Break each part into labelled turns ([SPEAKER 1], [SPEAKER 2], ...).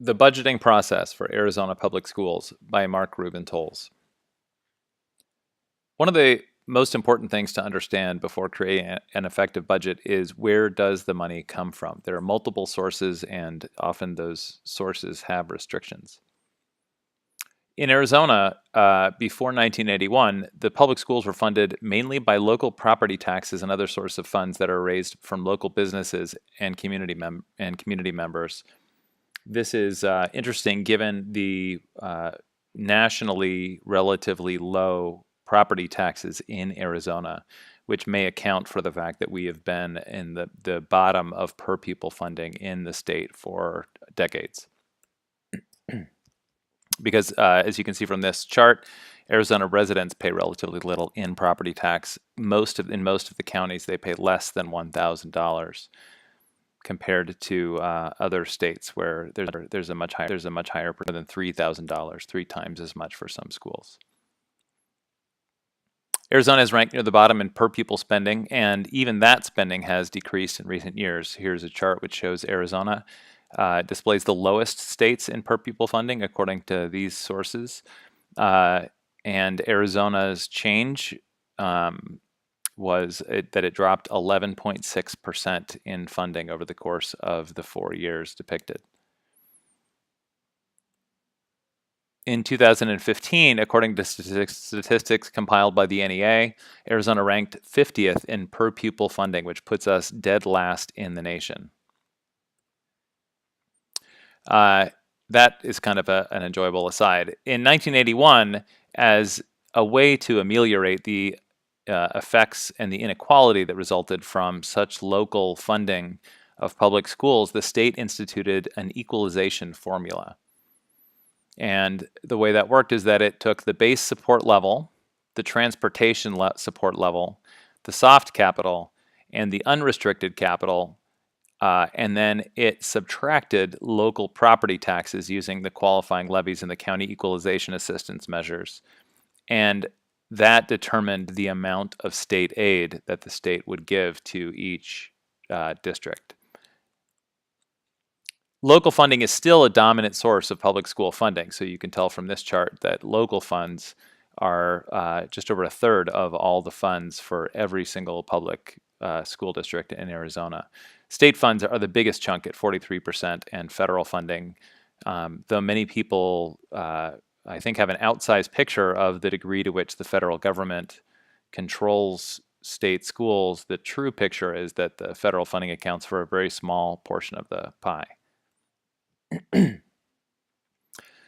[SPEAKER 1] The Budgeting Process for Arizona Public Schools by Rubin Toles. One of the most important things to understand before creating an effective budget is where does the money come from? There are multiple sources, and often those sources have restrictions. In Arizona, before 1981, the public schools were funded mainly by local property taxes and other sources of funds that are raised from local businesses and community members. This is interesting given the nationally relatively low property taxes in Arizona, which may account for the fact that we have been in the bottom of per pupil funding in the state for decades. Because as you can see from this chart, Arizona residents pay relatively little in property tax. In most of the counties, they pay less than $1,000 compared to other states where there's a much higher than $3,000, 3 times as much for some schools. Arizona is ranked near the bottom in per pupil spending, and even that spending has decreased in recent years. Here's a chart which shows Arizona displays the lowest states in per pupil funding according to these sources. And Arizona's change was that it dropped 11.6% in funding over the course of the 4 years depicted. In 2015, according to statistics compiled by the NEA, Arizona ranked 50th in per pupil funding, which puts us dead last in the nation. That is kind of an enjoyable aside. In 1981, as a way to ameliorate the effects and the inequality that resulted from such local funding of public schools, the state instituted an equalization formula. And the way that worked is that it took the base support level, the transportation support level, the soft capital, and the unrestricted capital, and then it subtracted local property taxes using the qualifying levies and the county equalization assistance measures. And that determined the amount of state aid that the state would give to each district. Local funding is still a dominant source of public school funding. So you can tell from this chart that local funds are just over a third of all the funds for every single public school district in Arizona. State funds are the biggest chunk at 43%, and federal funding, though many people, I think, have an outsized picture of the degree to which the federal government controls state schools, the true picture is that the federal funding accounts for a very small portion of the pie.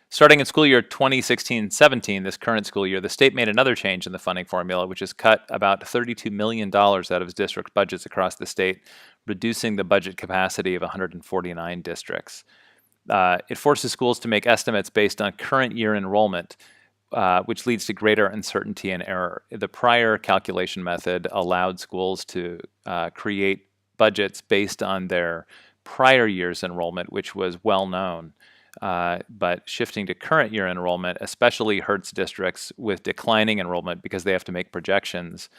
[SPEAKER 1] Starting in school year 2016-17, this current school year, the state made another change in the funding formula, which has cut about $32 million out of its district budgets across the state, reducing the budget capacity of 149 districts. It forces schools to make estimates based on current year enrollment, which leads to greater uncertainty and error. The prior calculation method allowed schools to create budgets based on their prior year's enrollment, which was well known. But shifting to current year enrollment especially hurts districts with declining enrollment because they have to make projections.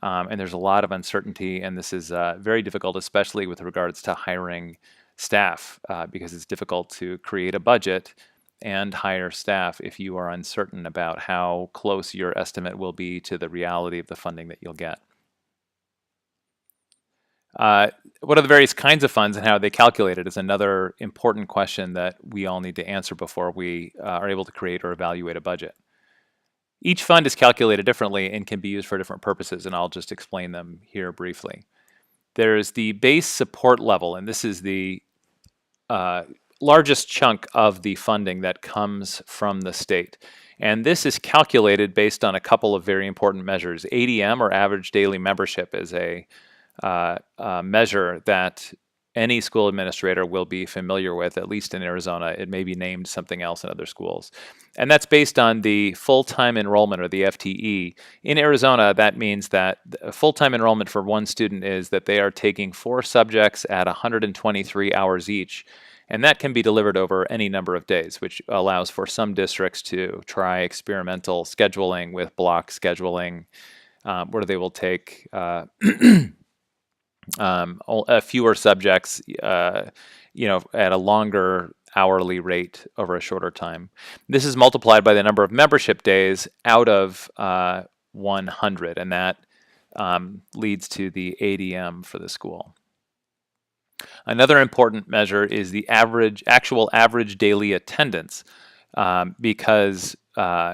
[SPEAKER 1] And there's a lot of uncertainty, and this is very difficult, especially with regards to hiring staff, because it's difficult to create a budget and hire staff if you are uncertain about how close your estimate will be to the reality of the funding that you'll get. What are the various kinds of funds and how are they calculated is another important question that we all need to answer before we are able to create or evaluate a budget. Each fund is calculated differently and can be used for different purposes, and I'll just explain them here briefly. There's the base support level, and this is the largest chunk of the funding that comes from the state. And this is calculated based on a couple of very important measures. ADM, or average daily membership, is a measure that any school administrator will be familiar with, at least in Arizona. It may be named something else in other schools. And that's based on the full-time enrollment, or the FTE. In Arizona, that means that full-time enrollment for one student is that they are taking 4 subjects at 123 hours each. And that can be delivered over any number of days, which allows for some districts to try experimental scheduling with block scheduling, where they will take fewer subjects, at a longer hourly rate over a shorter time. This is multiplied by the number of membership days out of 100, and that leads to the ADM for the school. Another important measure is the actual average daily attendance, because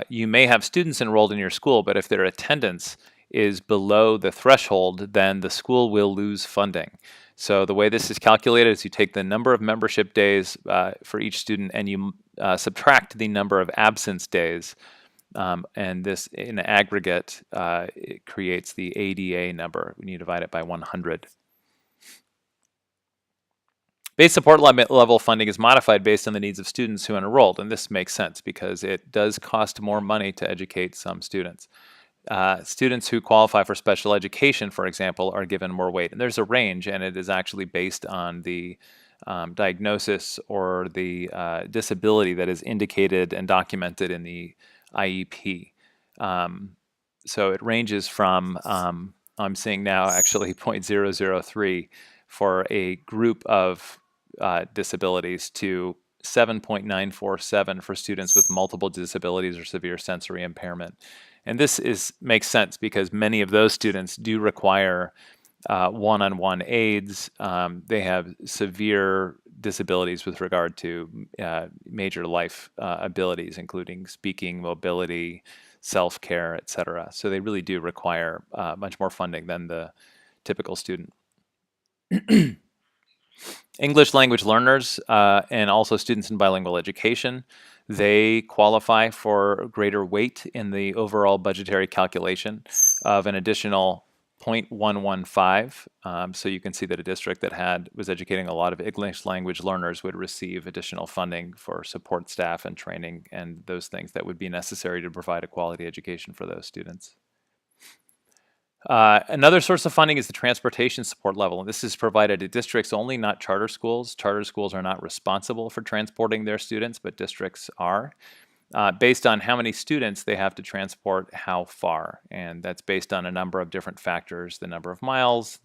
[SPEAKER 1] you may have students enrolled in your school, but if their attendance is below the threshold, then the school will lose funding. So the way this is calculated is you take the number of membership days for each student and you subtract the number of absence days. And this, in aggregate, it creates the ADA number when you divide it by 100. Base support level funding is modified based on the needs of students who are enrolled, and this makes sense because it does cost more money to educate some students. Students who qualify for special education, for example, are given more weight, and there's a range, and it is actually based on the diagnosis or the disability that is indicated and documented in the IEP. So it ranges from, I'm seeing now actually 0.003 for a group of disabilities to 7.947 for students with multiple disabilities or severe sensory impairment. And this makes sense because many of those students do require one-on-one aids. They have severe disabilities with regard to major life abilities, including speaking, mobility, self-care, etc. So they really do require much more funding than the typical student. English language learners and also students in bilingual education, they qualify for greater weight in the overall budgetary calculation of an additional 0.115. So you can see that a district that was educating a lot of English language learners would receive additional funding for support staff and training and those things that would be necessary to provide a quality education for those students. Another source of funding is the transportation support level, and this is provided to districts only, not charter schools. Charter schools are not responsible for transporting their students, but districts are, based on how many students they have to transport how far, and that's based on a number of different factors: the number of miles,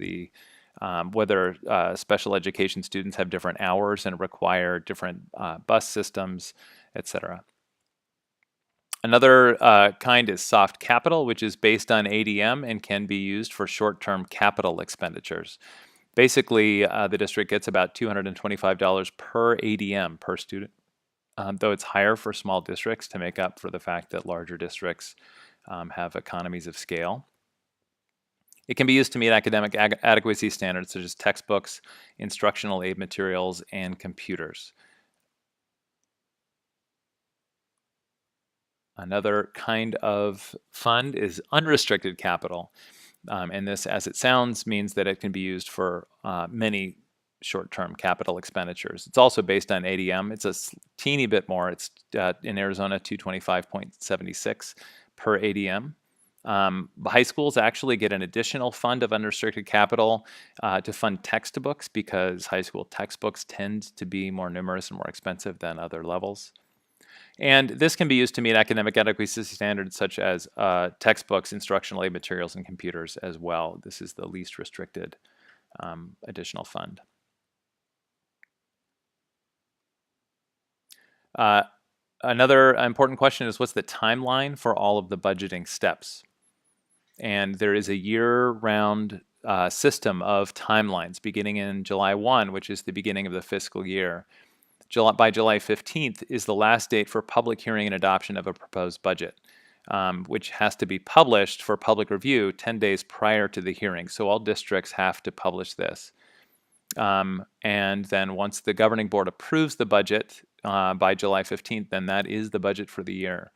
[SPEAKER 1] whether special education students have different hours and require different bus systems, etc. Another kind is soft capital, which is based on ADM and can be used for short-term capital expenditures. Basically, the district gets about $225 per ADM per student, though it's higher for small districts to make up for the fact that larger districts have economies of scale. It can be used to meet academic adequacy standards such as textbooks, instructional aid materials, and computers. Another kind of fund is unrestricted capital. And this, as it sounds, means that it can be used for many short-term capital expenditures. It's also based on ADM. It's a teeny bit more. It's in Arizona, 225.76 per ADM. High schools actually get an additional fund of unrestricted capital to fund textbooks because high school textbooks tend to be more numerous and more expensive than other levels. And this can be used to meet academic adequacy standards such as textbooks, instructional aid materials, and computers as well. This is the least restricted additional fund. Another important question is, what's the timeline for all of the budgeting steps? And there is a year-round system of timelines beginning in July 1, which is the beginning of the fiscal year. By July 15th is the last date for public hearing and adoption of a proposed budget, which has to be published for public review 10 days prior to the hearing. So all districts have to publish this. And then once the governing board approves the budget by July 15th, then that is the budget for the year.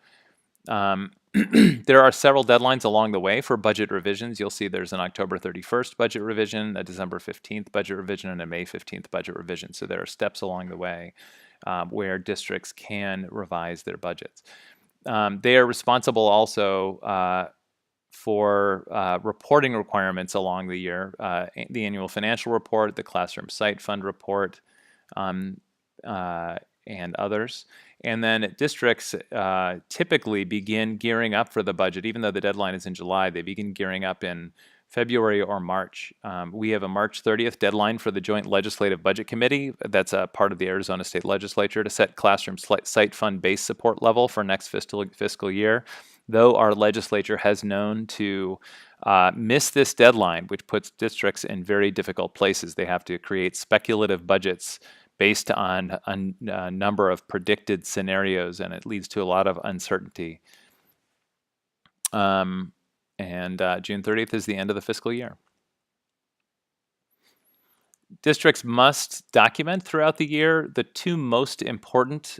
[SPEAKER 1] There are several deadlines along the way for budget revisions. You'll see there's an October 31st budget revision, a December 15th budget revision, and a May 15th budget revision. So there are steps along the way where districts can revise their budgets. They are responsible also for reporting requirements along the year, the annual financial report, the classroom site fund report, and others. And then districts typically begin gearing up for the budget. Even though the deadline is in July, they begin gearing up in February or March. We have a March 30th deadline for the Joint Legislative Budget Committee. That's a part of the Arizona State Legislature to set classroom site fund base support level for next fiscal year. Though our legislature has known to miss this deadline, which puts districts in very difficult places. They have to create speculative budgets based on a number of predicted scenarios, and it leads to a lot of uncertainty. June 30th is the end of the fiscal year. Districts must document throughout the year. The two most important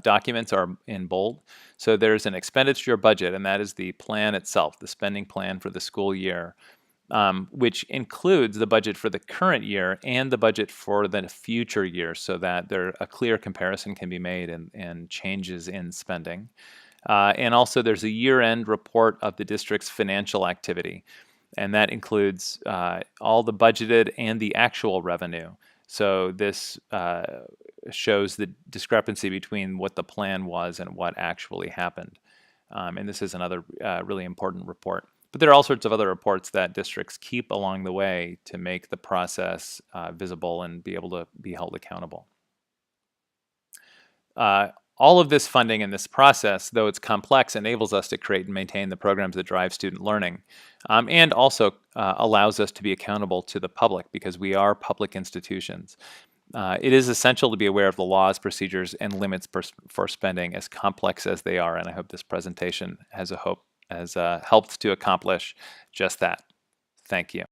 [SPEAKER 1] documents are in bold. So there's an expenditure budget, and that is the plan itself, the spending plan for the school year, which includes the budget for the current year and the budget for the future year, so that a clear comparison can be made and changes in spending. And also there's a year-end report of the district's financial activity, and that includes all the budgeted and the actual revenue. So this shows the discrepancy between what the plan was and what actually happened. And this is another really important report. But there are all sorts of other reports that districts keep along the way to make the process visible and be able to be held accountable. All of this funding and this process, though it's complex, enables us to create and maintain the programs that drive student learning, and also allows us to be accountable to the public because we are public institutions. It is essential to be aware of the laws, procedures, and limits for spending, as complex as they are, and I hope this presentation has helped to accomplish just that. Thank you.